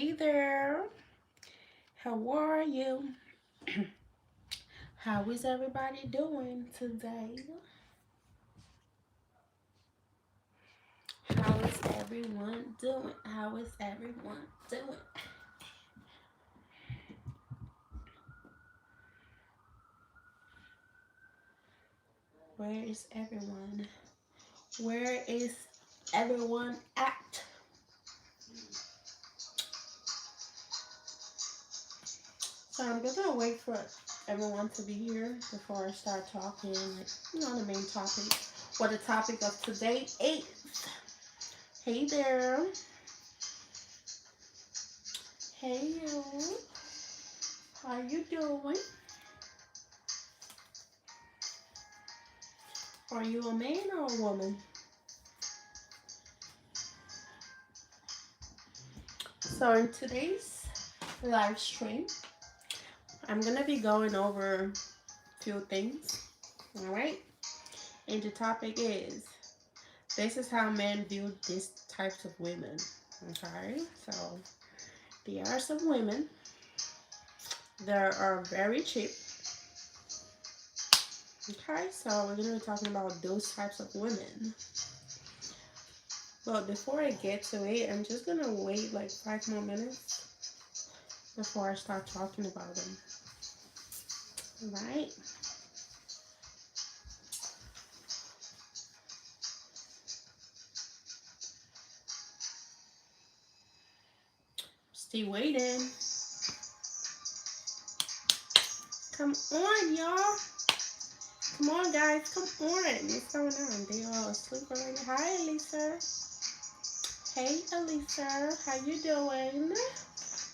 Hey there, how are you? How is everybody doing today? How is everyone doing? How is everyone doing? Where is everyone? Where is everyone at? So I'm gonna wait for everyone to be here before I start talking, like, the main topic. What the topic of today is. Hey there. Hey you. How you doing? Are you a man or a woman? So in today's live stream, I'm gonna be going over a few things. All right, and the topic is this is how men view these types of women. Okay, so there are some women that are very cheap. Okay, so we're gonna be talking about those types of women. But before I get to it, I'm just gonna wait like 5 more minutes before I start talking about them. All right. Still waiting. Come on, y'all. Come on, guys. Come on. What's going on? They all asleep already. Hi, Elisa. Hey, Elisa. How you doing?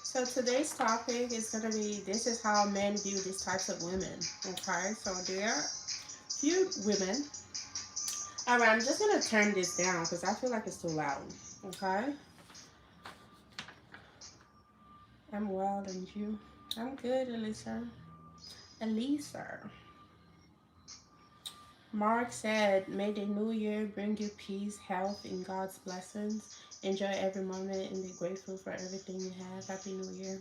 So today's topic is gonna be this is how men view these types of women. Okay, so there are few women. Alright, I'm just gonna turn this down because I feel like it's too loud. Okay, I'm well, and you? I'm good, Elisa. Elisa. Mark said, may the new year bring you peace, health, and God's blessings. Enjoy every moment and be grateful for everything you have. Happy New Year.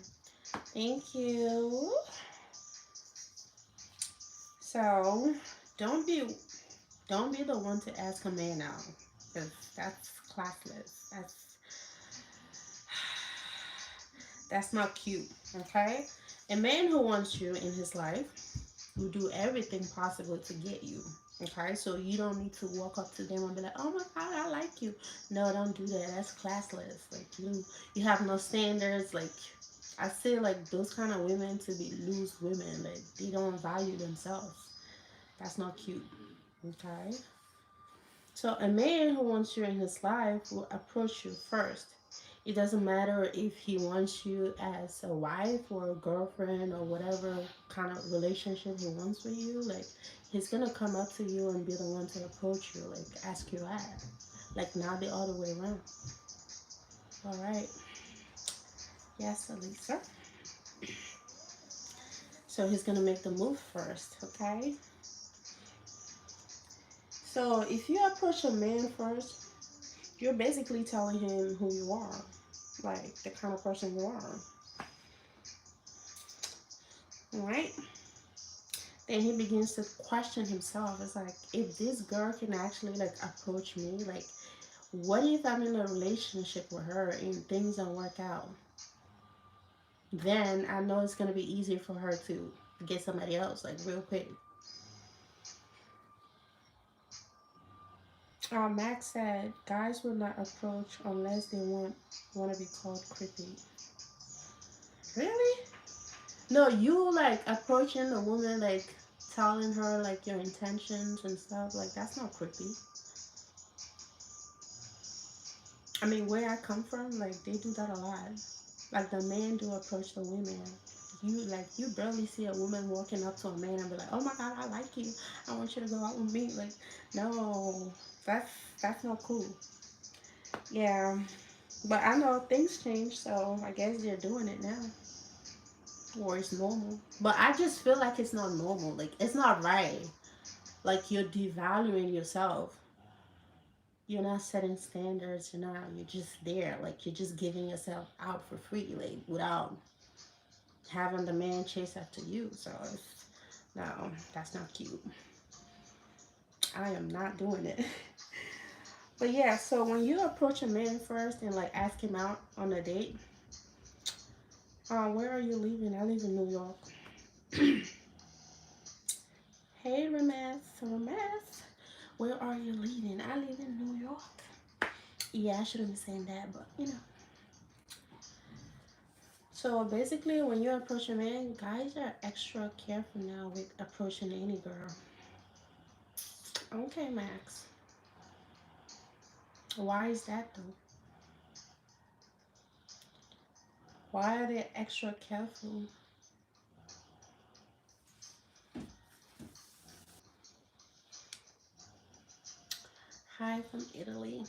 Thank you. So, don't be don't be the one to ask a man out, because that's classless. That's not cute. Okay, a man who wants you in his life will do everything possible to get you. Okay, so you don't need to walk up to them and be like, "Oh my God, I like you." No, don't do that. That's classless. Like you have no standards. Like I say, like those kind of women to be loose women. Like they don't value themselves. That's not cute. Okay. So a man who wants you in his life will approach you first. It doesn't matter if he wants you as a wife or a girlfriend or whatever kind of relationship he wants with you. Like he's gonna come up to you and be the one to approach you, like ask you out. Like not the other way around. All right. Yes, Elisa. So he's gonna make the move first. Okay. So if you approach a man first, you're basically telling him who you are, like the kind of person you are. All right. Then he begins to question himself. It's like, if this girl can actually like approach me, like, what if I'm in a relationship with her and things don't work out? Then I know it's gonna be easier for her to get somebody else, like real quick. Max said, guys will not approach unless they want to be called creepy. Really? No, you like approaching a woman, like telling her like your intentions and stuff. Like that's not creepy. I mean, where I come from, like they do that a lot. Like the men do approach the women. You barely see a woman walking up to a man and be like, "Oh my God, I like you. I want you to go out with me." Like, no, that's that's not cool. Yeah, but I know things change, so I guess they're doing it now, or it's normal. But I just feel like it's not normal. Like it's not right. Like you're devaluing yourself. You're not setting standards. You're just there. Like, you're just giving yourself out for free, like, without having the man chase after you. So it's, no, that's not cute. I am not doing it. But yeah, so when you approach a man first and like ask him out on a date, where are you leaving? I live in New York. Hey, Ramas, where are you leaving? I live in New York. Yeah, I shouldn't be saying that, but you know. So basically, when you approach a man, guys are extra careful now with approaching any girl. Okay, Max. Why is that though? Why are they extra careful? Hi from Italy.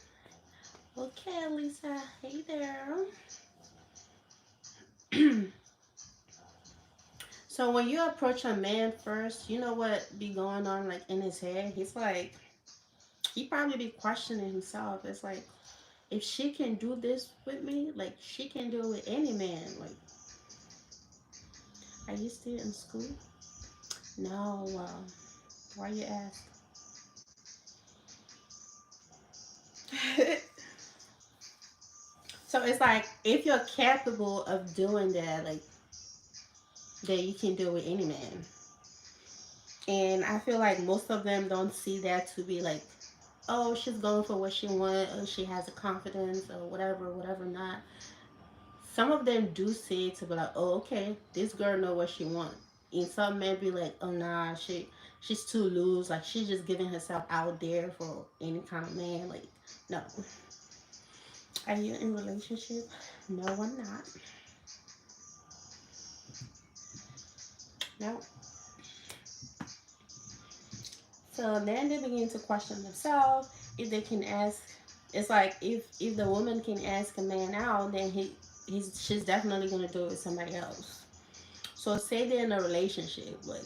Okay, Lisa. Hey there. So when you approach a man first, you know what be going on like in his head? He's like, he probably be questioning himself. It's like, if she can do this with me, like she can do it with any man. Like, are you still in school? No. Why you ask? So it's like, if you're capable of doing that, like, that you can do it with any man. And I feel like most of them don't see that to be like, oh, she's going for what she wants, or she has a confidence, or whatever, whatever not. Some of them do see it to be like, oh, okay, this girl know what she wants. And some men be like, oh nah, she's too loose, like she's just giving herself out there for any kind of man. Like, no. Are you in a relationship? No, I'm not. No. So then they begin to question themselves if they can ask. It's like, if the woman can ask a man out, then she's definitely gonna do it with somebody else. So say they're in a relationship, like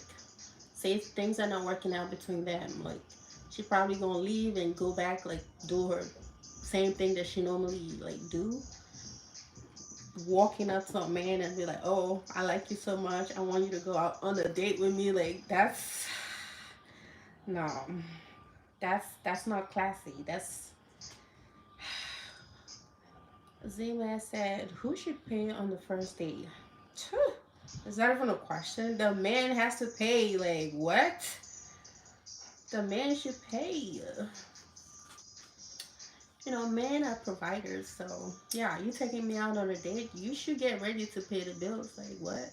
say things are not working out between them, like she probably gonna leave and go back, like do her same thing that she normally like do, walking up to a man and be like, oh, I like you so much, I want you to go out on a date with me. Like, that's no, that's not classy. That's Zima said, who should pay on the first date? Is that even a question? The man has to pay. Like, what? The man should pay. Men are providers, so yeah, you taking me out on a date, you should get ready to pay the bills. Like, what?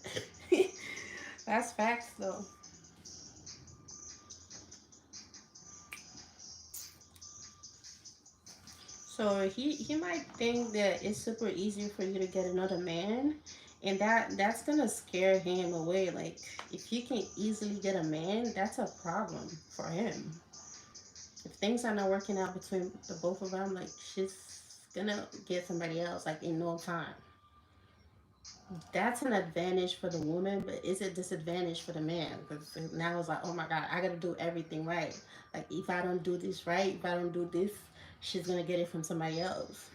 That's facts, though. So he might think that it's super easy for you to get another man, and that's gonna scare him away. Like, if you can easily get a man, that's a problem for him. If things are not working out between the both of them, like, she's gonna get somebody else like in no time. That's an advantage for the woman, but is it disadvantage for the man? Because now it's like, oh my god, I gotta do everything right. Like, if I don't do this right, if I don't do this, she's gonna get it from somebody else.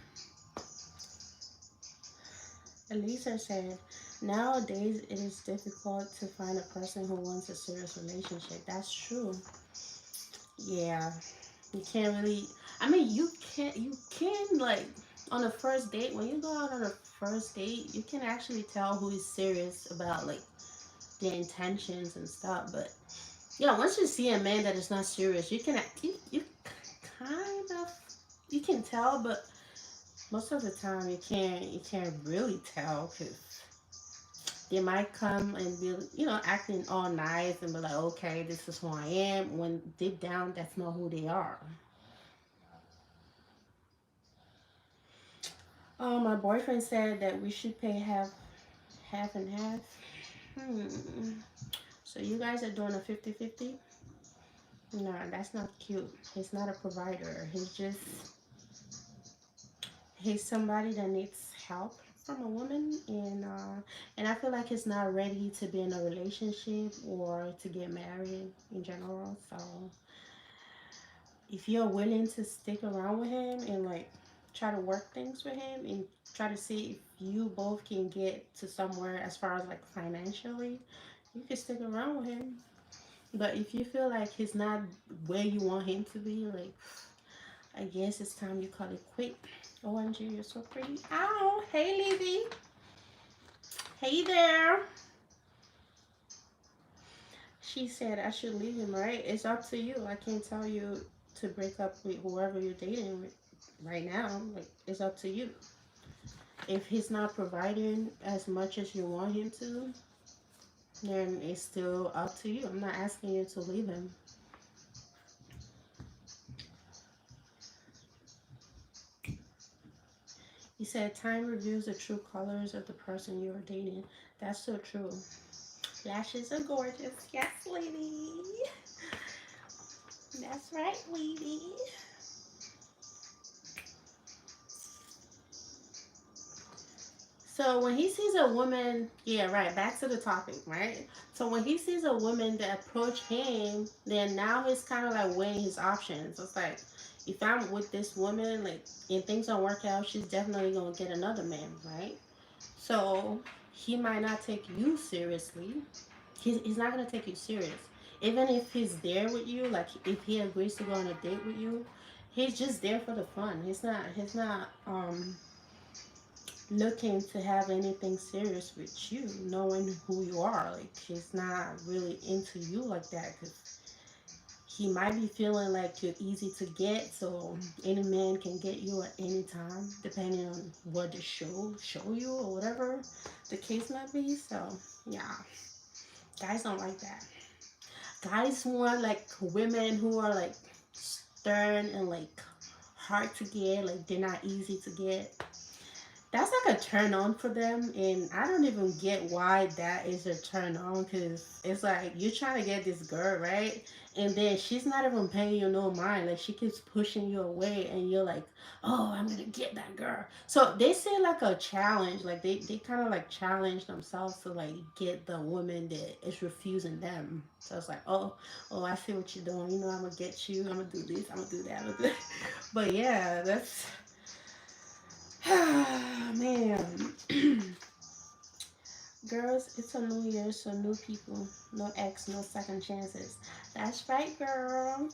Elisa said, nowadays it is difficult to find a person who wants a serious relationship. That's true. Yeah, you can't really. I mean, you can like, on a first date, when you go out on a first date, you can actually tell who is serious about like their intentions and stuff. But yeah, once you see a man that is not serious, you kind of, you can tell, but most of the time you can't really tell, because they might come and be, acting all nice and be like, okay, this is who I am, when deep down that's not who they are. My boyfriend said that we should pay half and half. Hmm. So you guys are doing a 50-50? No, that's not cute. He's not a provider. He's somebody that needs help from a woman, and I feel like he's not ready to be in a relationship or to get married in general. So if you're willing to stick around with him and like try to work things with him and try to see if you both can get to somewhere as far as like financially, you can stick around with him. But if you feel like he's not where you want him to be, like, I guess it's time you call it quit. OMG, you're so pretty. Ow, hey Levy. Hey there. She said I should leave him, right? It's up to you. I can't tell you to break up with whoever you're dating with right now. Like, it's up to you. If he's not providing as much as you want him to, then it's still up to you. I'm not asking you to leave him. He said time reveals the true colors of the person you are dating. That's so true. Lashes are gorgeous. Yes, lady. That's right, lady. So when he sees a woman, yeah, right, back to the topic, right? So when he sees a woman that approach him, then now he's kind of like weighing his options. It's like, if I'm with this woman, like, and things don't work out, she's definitely gonna get another man, right? So he might not take you seriously. He's not gonna take you serious. Even if he's there with you, like if he agrees to go on a date with you, he's just there for the fun. He's not looking to have anything serious with you, knowing who you are. Like he's not really into you like that because he might be feeling like you're easy to get, so any man can get you at any time, depending on what the show you or whatever the case might be. So yeah, guys don't like that. Guys want like women who are like stern and like hard to get, like they're not easy to get. That's like a turn on for them, and I don't even get why that is a turn on, because it's like you're trying to get this girl, right? And then she's not even paying you no mind, like she keeps pushing you away, and you're like, oh, I'm gonna get that girl. So they say like a challenge, like they kind of like challenge themselves to like get the woman that is refusing them. So it's like, oh, I see what you're doing, you know, I'm gonna get you, I'm gonna do this, I'm gonna do that, I'm gonna do that. But yeah, that's man. Girls, it's a new year, so new people, no ex, no second chances. That's right, girl.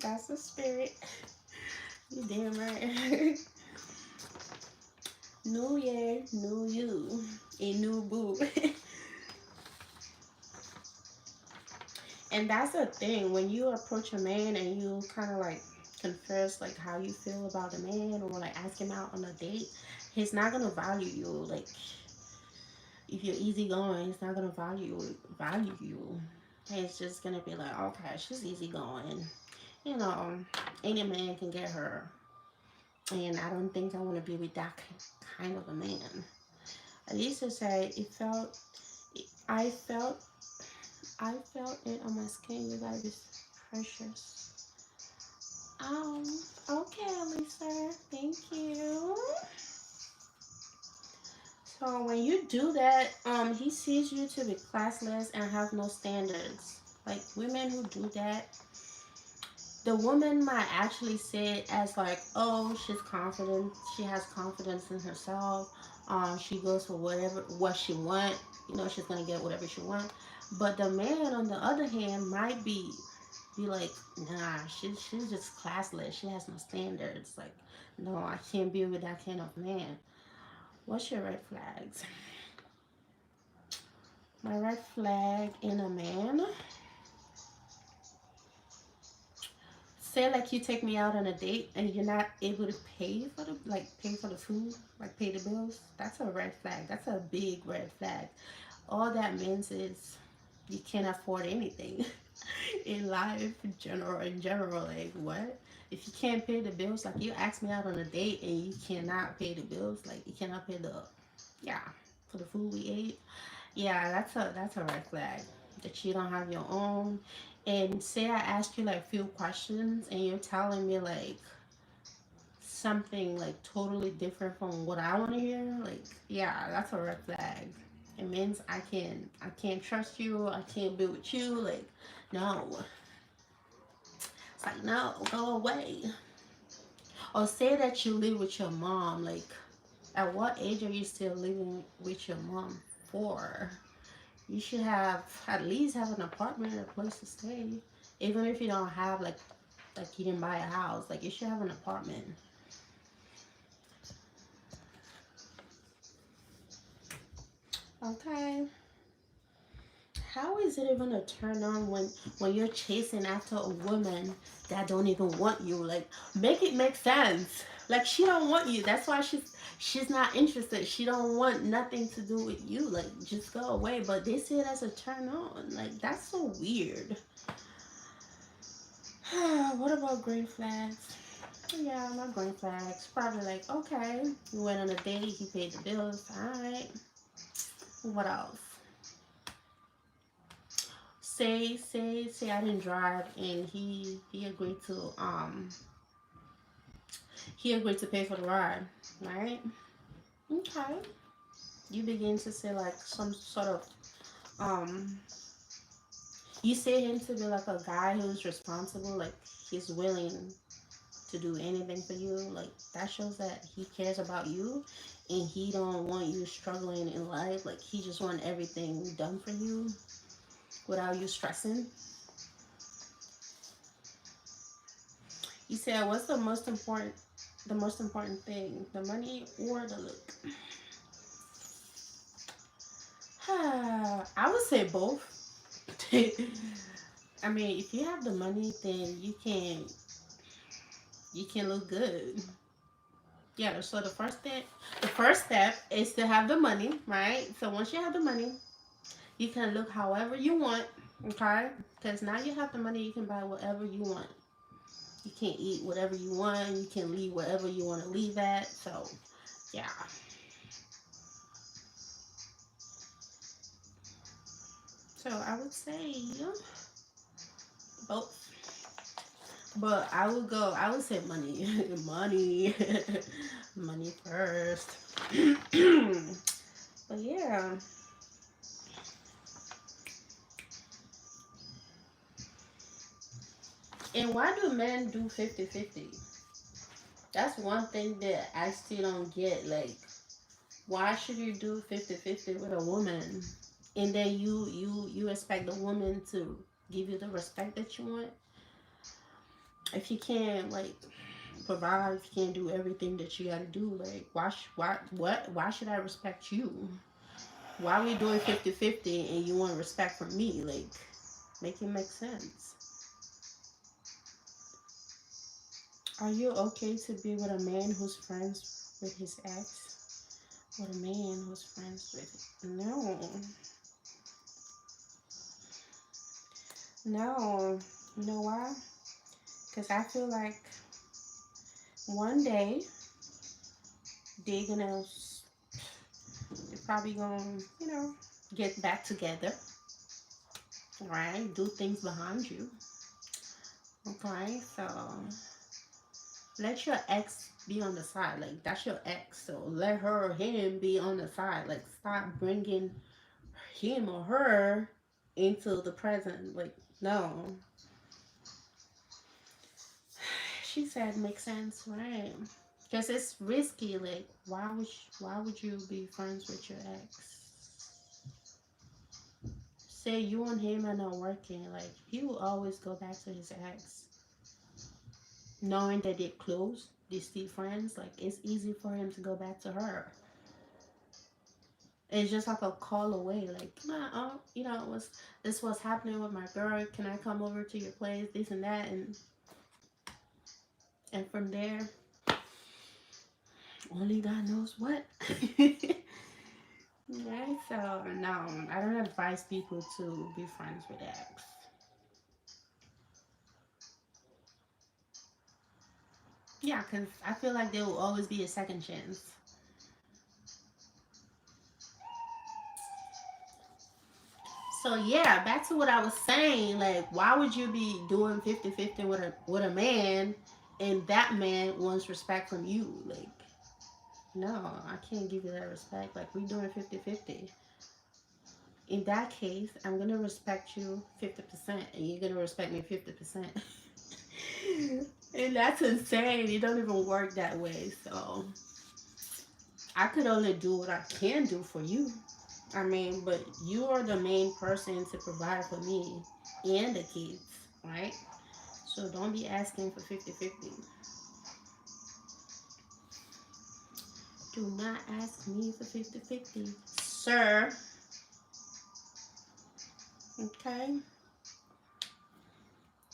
That's the spirit. You damn right. New year, new you, a new boo. And that's the thing, when you approach a man and you kind of like confess like how you feel about a man, or like ask him out on a date, he's not gonna value you. Like if you're easygoing, he's not gonna value you. He's just gonna be like, okay, she's easygoing. You know, any man can get her, and I don't think I want to be with that kind of a man. Lisa said, "It felt, I felt, I felt it on my skin. You guys is precious." Um, okay, Lisa, thank you. So when you do that, he sees you to be classless and have no standards. Like women who do that, the woman might actually say it as like, oh, she's confident, she has confidence in herself. She goes for what she want. You know, she's gonna get whatever she want. But the man, on the other hand, might be like, nah, she's just classless. She has no standards. Like, no, I can't be with that kind of man. What's your red flags? My red flag in a man. Say like you take me out on a date and you're not able to pay for the food, like pay the bills. That's a red flag. That's a big red flag. All that means is you can't afford anything in life in general. Like what? If you can't pay the bills, like you ask me out on a date and you cannot pay the bills, like you cannot pay the yeah, for the food we ate. Yeah, that's a red flag. That you don't have your own. And say I ask you like few questions and you're telling me like something like totally different from what I want to hear, like yeah, that's a red flag. It means I can't trust you, I can't be with you, like no. It's like, no, go away. Or say that you live with your mom. Like, at what age are you still living with your mom for? You should have at least have an apartment or a place to stay. Even if you don't have like you didn't buy a house, like you should have an apartment. Okay. How is it even a turn on when you're chasing after a woman that don't even want you? Like, make it make sense. Like, she don't want you. That's why she's not interested. She don't want nothing to do with you. Like, just go away. But they see it as a turn on. Like, that's so weird. What about green flags? Yeah, my green flags. Probably like, okay, we went on a date, he paid the bills. Alright. What else? Say I didn't drive and he agreed to pay for the ride, right? Okay. You begin to say like some sort of um you see him to be like a guy who's responsible, like he's willing to do anything for you. Like that shows that he cares about you and he don't want you struggling in life. Like he just want everything done for you without you stressing. You said what's the most important thing, the money or the look? I would say both. I mean, if you have the money, then you can look good. Yeah. So the first step is to have the money, right? So once you have the money, you can look however you want, okay? Because now you have the money, you can buy whatever you want. You can eat whatever you want. You can leave wherever you want to leave at. So yeah. So I would say both. But I would say money. Money. Money first. But yeah. And why do men do 50-50? That's one thing that I still don't get. Like, why should you do 50-50 with a woman? And then you expect the woman to give you the respect that you want? If you can't, like, provide, if you can't do everything that you gotta do, like, why should I respect you? Why are we doing 50-50 and you want respect from me? Like, make it make sense. Are you okay to be with a man who's friends with his ex? With a man who's friends with no. No. You know why? Because I feel like one day they're gonna they're probably gonna, get back together, right? Do things behind you. Okay, so let your ex be on the side. Like that's your ex, so let her or him be on the side. Like stop bringing him or her into the present. Like no, she said makes sense, right? Because it's risky. Like why would you be friends with your ex? Say you and him are not working. Like he will always go back to his ex, knowing that they're close, they're still friends. Like it's easy for him to go back to her. It's just like a call away. Like, nah, what's this? What's happening with my girl? Can I come over to your place? This and that, and from there, only God knows what. Right? So no, I don't advise people to be friends with ex. Yeah, because I feel like there will always be a second chance. So yeah, back to what I was saying. Like, why would you be doing 50-50 with a man, and that man wants respect from you? Like, no, I can't give you that respect. Like, we doing 50-50. In that case, I'm gonna respect you 50%, and you're gonna respect me 50%. And that's insane. It don't even work that way. So I could only do what I can do for you. I mean, but you are the main person to provide for me and the kids, right? So don't be asking for 50-50. Do not ask me for 50-50, sir. Okay?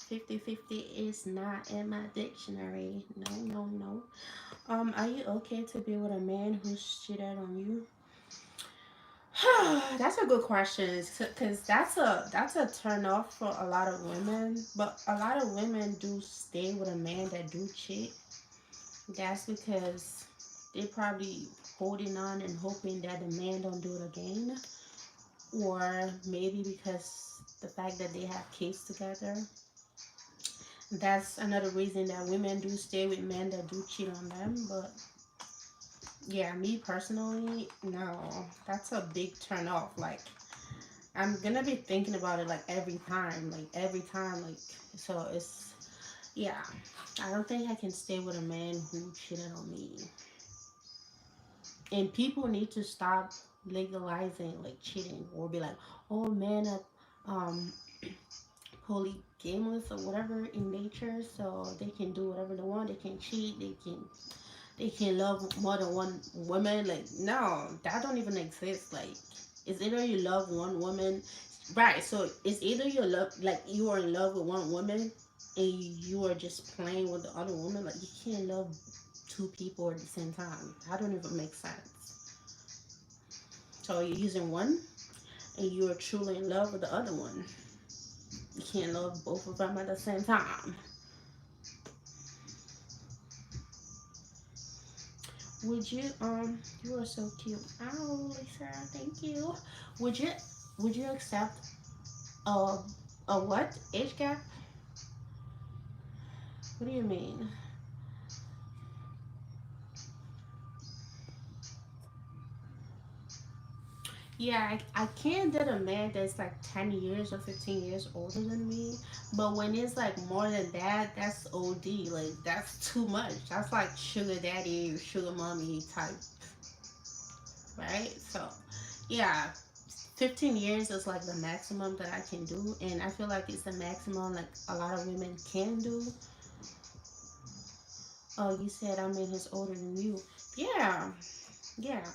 50-50 is not in my dictionary. No, no, no. Are you okay to be with a man who's cheated on you? That's a good question, because that's a turn off for a lot of women. But a lot of women do stay with a man that do cheat. That's because they probably holding on and hoping that the man don't do it again, or maybe because the fact that they have kids together. That's another reason that women do stay with men that do cheat on them. But yeah, me personally, no, that's a big turn off. Like, I'm gonna be thinking about it like every time, like, so it's, yeah, I don't think I can stay with a man who cheated on me. And people need to stop legalizing like cheating, or be like, oh man, um polygamous or whatever in nature, so they can do whatever they want. They can cheat. They can love more than one woman. Like, no, that don't even exist. Like, it's either you love one woman, right? So it's either you love, like, you are in love with one woman and you are just playing with the other woman. Like, you can't love two people at the same time. That don't even make sense. So you're using one and you are truly in love with the other one. You can't love both of them at the same time. Would you you are so cute. Oh, Lisa, thank you. Would you would you accept a a what? Age gap? What do you mean? Yeah, I can't date a man that's like 10 years or 15 years older than me. But when it's like more than that, that's OD. Like, that's too much. That's like sugar daddy, sugar mommy type, right? So, yeah, 15 years is like the maximum that I can do. And I feel like it's the maximum like a lot of women can do. Oh, you said I mean he's older than you. Yeah, yeah.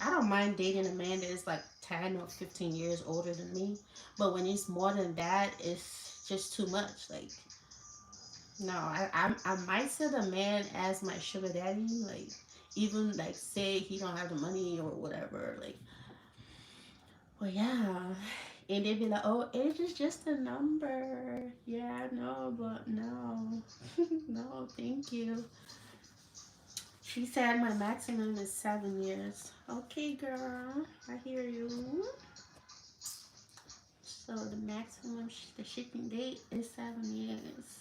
I don't mind dating a man that is like 10 or 15 years older than me. But when it's more than that, it's just too much. Like, no, I might set a man as my sugar daddy. Like, even like say he don't have the money or whatever. Like, well, yeah. And they'd be like, oh, age is just a number. Yeah, no, but no. No, thank you. She said my maximum is 7 years. Okay, girl, I hear you. So the maximum, the shipping date is 7 years.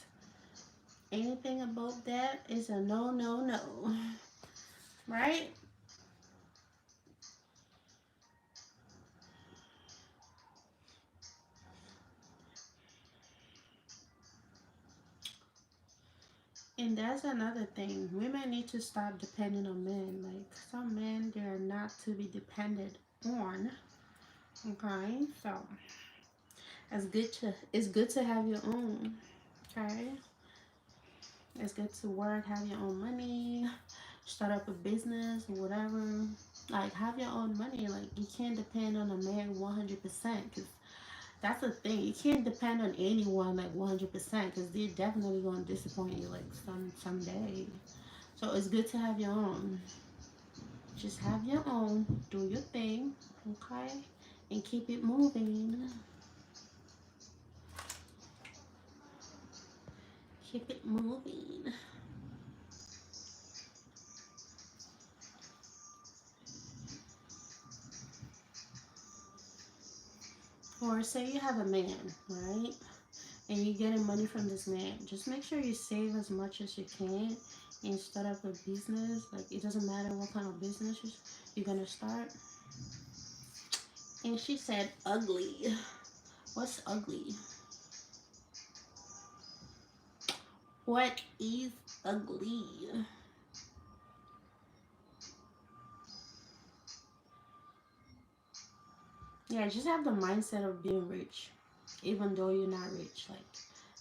Anything above that is a no, no, no. Right? And that's another thing. Women need to stop depending on men. Like, some men, they're not to be depended on. Okay, so it's good to have your own. Okay, it's good to work, have your own money, start up a business, whatever. Like, have your own money. Like, you can't depend on a man 100%. Cause that's the thing. You can't depend on anyone like 100%. Cause they're definitely gonna disappoint you like someday. So it's good to have your own. Just have your own. Do your thing, okay, and keep it moving. Keep it moving. Or say you have a man, right? And you're getting money from this man. Just make sure you save as much as you can and start up a business. Like, it doesn't matter what kind of business you're gonna start. And she said ugly. What's ugly? What is ugly? Yeah, just have the mindset of being rich, even though you're not rich. Like,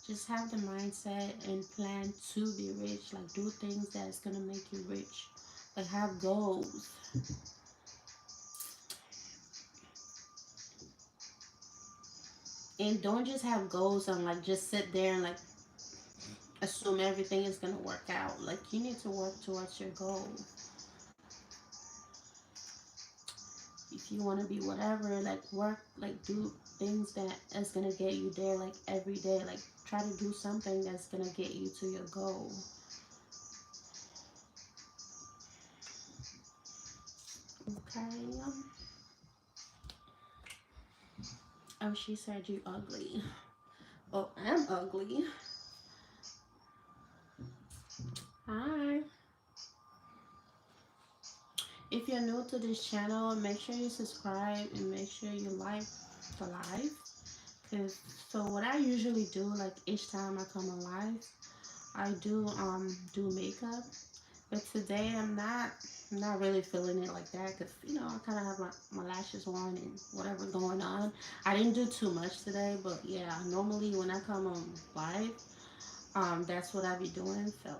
just have the mindset and plan to be rich. Like, do things that's gonna make you rich. Like, have goals. And don't just have goals and like just sit there and like assume everything is gonna work out. Like, you need to work towards your goal. If you want to be whatever, like work, like do things that is gonna get you there, like every day. Like, try to do something that's gonna get you to your goal. Okay. Oh, she said you ugly. Oh, I'm ugly. Hi. If you're new to this channel, make sure you subscribe and make sure you like the live. Cause so what I usually do, like each time I come on live, I do makeup. But today I'm not really feeling it like that because you know I kind of have my lashes on and whatever going on. I didn't do too much today, but yeah, normally when I come on live, that's what I be doing. So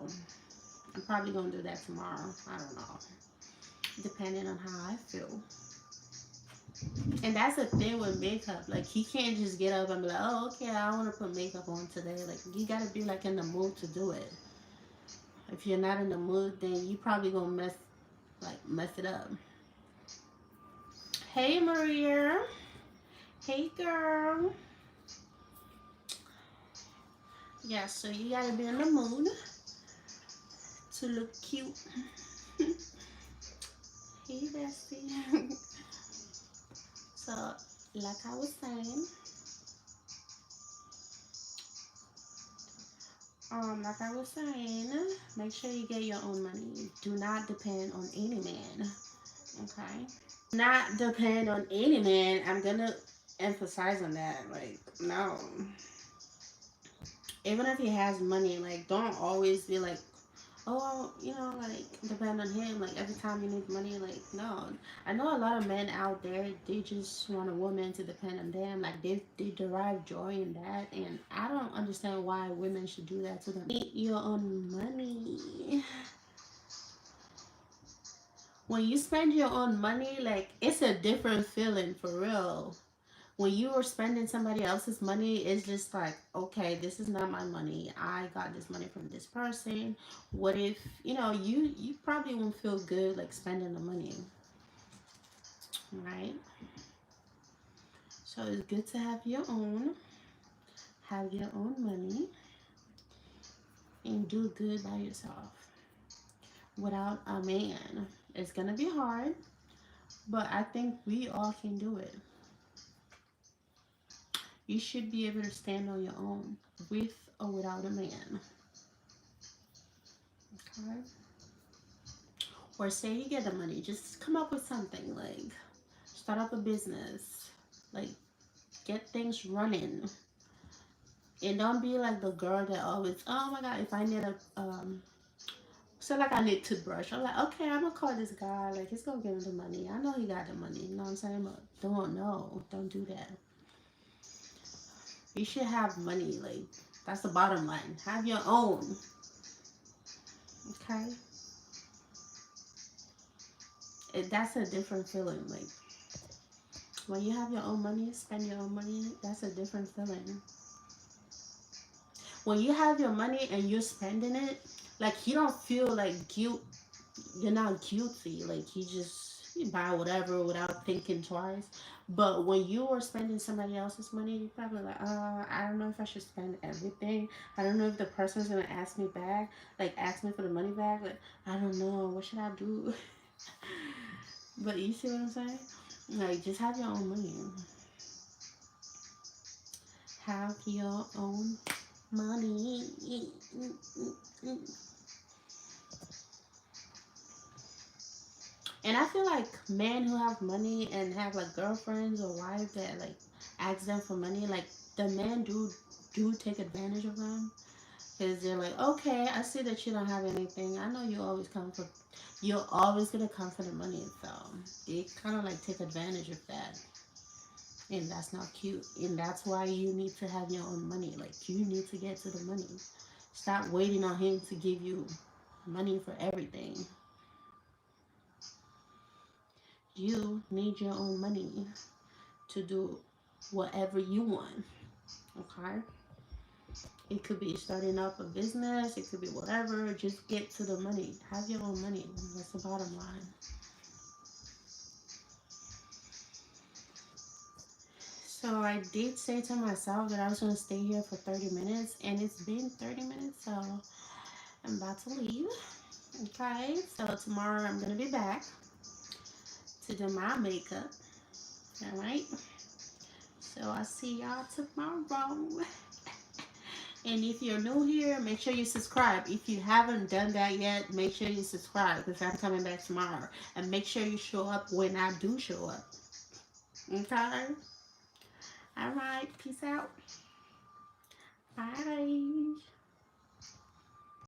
I'm probably gonna do that tomorrow. I don't know, depending on how I feel. And that's the thing with makeup. Like, you can't just get up and be like, oh, okay, I want to put makeup on today. Like, you gotta be like in the mood to do it. If you're not in the mood, then you probably gonna mess it up. Hey, Maria. Hey, girl. Yeah, so you gotta be in the mood to look cute. Hey, bestie. So, like I was saying, make sure you get your own money. Do not depend on any man. Okay? Not depend on any man. I'm gonna emphasize on that. Like, no. Even if he has money, like, don't always be like, oh, you know, like, depend on him. Like, every time you need money, like, no. I know a lot of men out there, they just want a woman to depend on them. Like, they derive joy in that. And I don't understand why women should do that to them. Eat your own money. When you spend your own money, like, it's a different feeling for real. When you are spending somebody else's money, it's just like, okay, this is not my money. I got this money from this person. What if, you know, you probably won't feel good like spending the money, right? So it's good to have your own money, and do good by yourself without a man. It's gonna be hard, but I think we all can do it. You should be able to stand on your own with or without a man. Okay? Or say you get the money, just come up with something like start up a business, like get things running. And don't be like the girl that always, oh my god, if I need a so like I need toothbrush. I'm like, okay, I'm gonna call this guy, like he's gonna give me the money. I know he got the money, you know what I'm saying? But don't do that. You should have money, like that's the bottom line. Have your own. Okay? That's a different feeling. Like when you have your own money, spend your own money, that's a different feeling. When you have your money and you're spending it, like you don't feel like guilt. You're not guilty. Like you buy whatever without thinking twice. But when you are spending somebody else's money, you're probably like, I don't know if I should spend everything. I don't know if the person's gonna ask me back, like ask me for the money back. Like I don't know, what should I do? But you see what I'm saying? Like just have your own money. Have your own money. And I feel like men who have money and have like girlfriends or wives that like ask them for money, like the men do take advantage of them. Because they're like, okay, I see that you don't have anything. I know you always come for, you're always gonna come for the money. So they kind of like take advantage of that, and that's not cute. And that's why you need to have your own money. Like you need to get to the money. Stop waiting on him to give you money for everything. You need your own money to do whatever you want. Okay? It could be starting up a business, it could be whatever. Just get to the money. Have your own money. That's the bottom line. So I did say to myself that I was going to stay here for 30 minutes, and it's been 30 minutes, so I'm about to leave. Okay, so tomorrow I'm going to be back to do my makeup. All right, so I'll see y'all tomorrow. And if you're new here, make sure you subscribe. If you haven't done that yet, make sure you subscribe because I'm coming back tomorrow. And make sure you show up when I do show up. Okay? All right. Peace out. Bye.